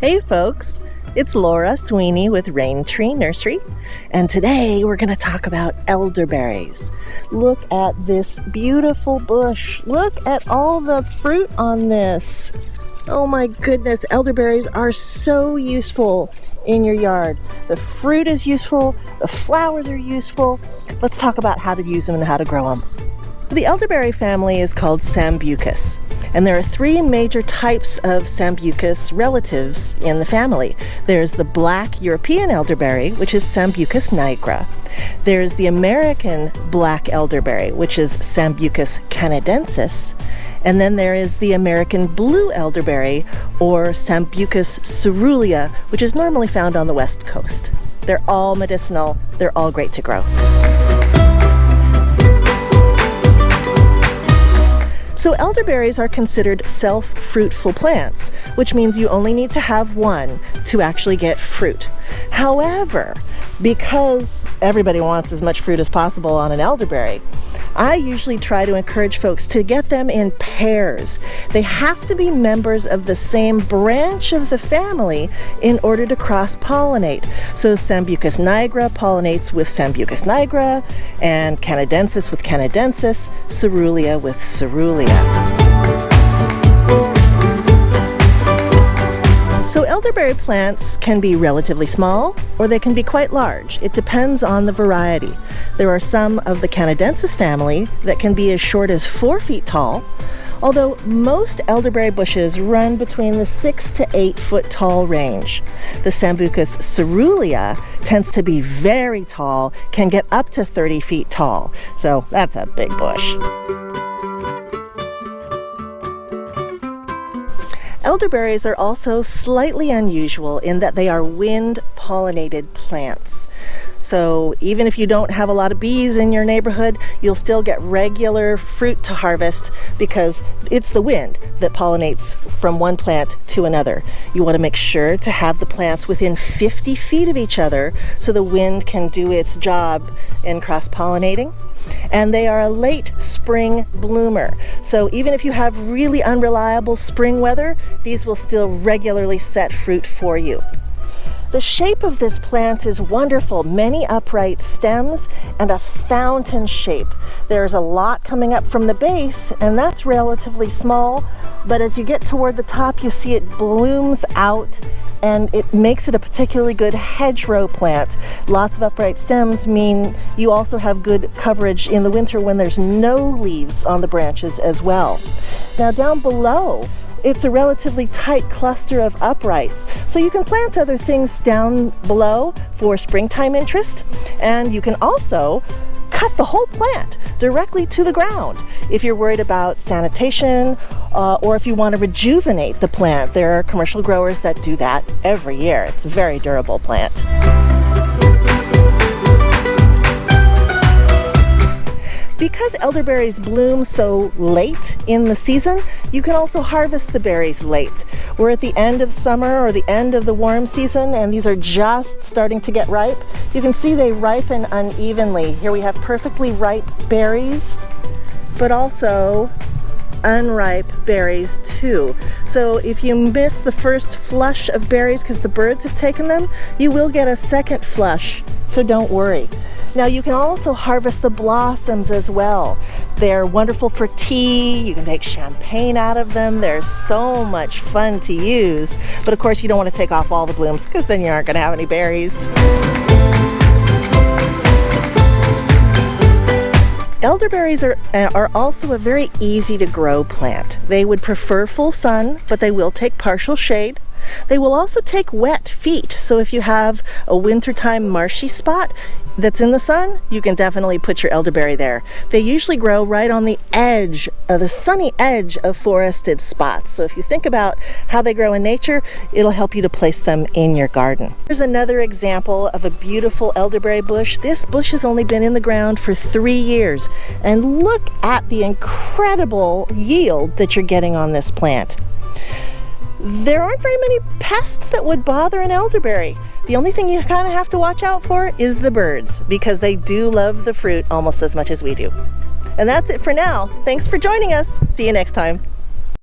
Hey folks, it's Laura Sweeney with Raintree Nursery, and today we're going to talk about elderberries. Look at this beautiful bush. Look at all the fruit on this. Oh my goodness, elderberries are so useful in your yard. The fruit is useful, the flowers are useful. Let's talk about how to use them and how to grow them. The elderberry family is called Sambucus, and there are three major types of Sambucus relatives in the family. There's the black European elderberry, which is Sambucus nigra. There's the American black elderberry, which is Sambucus canadensis. And then there is the American blue elderberry, or Sambucus caerulea, which is normally found on the West Coast. They're all medicinal. They're all great to grow. So elderberries are considered self-fruitful plants, which means you only need to have one to actually get fruit. However, because everybody wants as much fruit as possible on an elderberry, I usually try to encourage folks to get them in pairs. They have to be members of the same branch of the family in order to cross-pollinate. So Sambucus nigra pollinates with Sambucus nigra, and canadensis with canadensis, caerulea with caerulea. So elderberry plants can be relatively small or they can be quite large. It depends on the variety. There are some of the canadensis family that can be as short as 4 feet tall, although most elderberry bushes run between the 6 to 8 foot tall range. The Sambucus caerulea tends to be very tall, can get up to 30 feet tall. So that's a big bush. Elderberries are also slightly unusual in that they are wind-pollinated plants. So even if you don't have a lot of bees in your neighborhood, you'll still get regular fruit to harvest because it's the wind that pollinates from one plant to another. You want to make sure to have the plants within 50 feet of each other so the wind can do its job in cross-pollinating. And they are a late spring bloomer. So even if you have really unreliable spring weather, these will still regularly set fruit for you. The shape of this plant is wonderful. Many upright stems and a fountain shape. There's a lot coming up from the base, and that's relatively small, but as you get toward the top, you see it blooms out, and it makes it a particularly good hedgerow plant. Lots of upright stems mean you also have good coverage in the winter when there's no leaves on the branches as well. Now down below, it's a relatively tight cluster of uprights, so you can plant other things down below for springtime interest, and you can also cut the whole plant directly to the ground if you're worried about sanitation or if you want to rejuvenate the plant. There are commercial growers that do that every year. It's a very durable plant. Because elderberries bloom so late in the season, you can also harvest the berries late. We're at the end of summer or the end of the warm season, and these are just starting to get ripe. You can see they ripen unevenly. Here we have perfectly ripe berries, but also unripe berries too. So if you miss the first flush of berries because the birds have taken them, you will get a second flush, so don't worry. Now you can also harvest the blossoms as well. They're wonderful for tea. You can make champagne out of them. They're so much fun to use. But of course you don't want to take off all the blooms because then you aren't going to have any berries. Elderberries are also a very easy to grow plant. They would prefer full sun, but they will take partial shade. They will also take wet feet, so if you have a wintertime marshy spot that's in the sun, you can definitely put your elderberry there. They usually grow right on the edge, the sunny edge of forested spots. So if you think about how they grow in nature, it'll help you to place them in your garden. Here's another example of a beautiful elderberry bush. This bush has only been in the ground for 3 years, and look at the incredible yield that you're getting on this plant. There aren't very many pests that would bother an elderberry. The only thing you kind of have to watch out for is the birds, because they do love the fruit almost as much as we do. And that's it for now. Thanks for joining us. See you next time.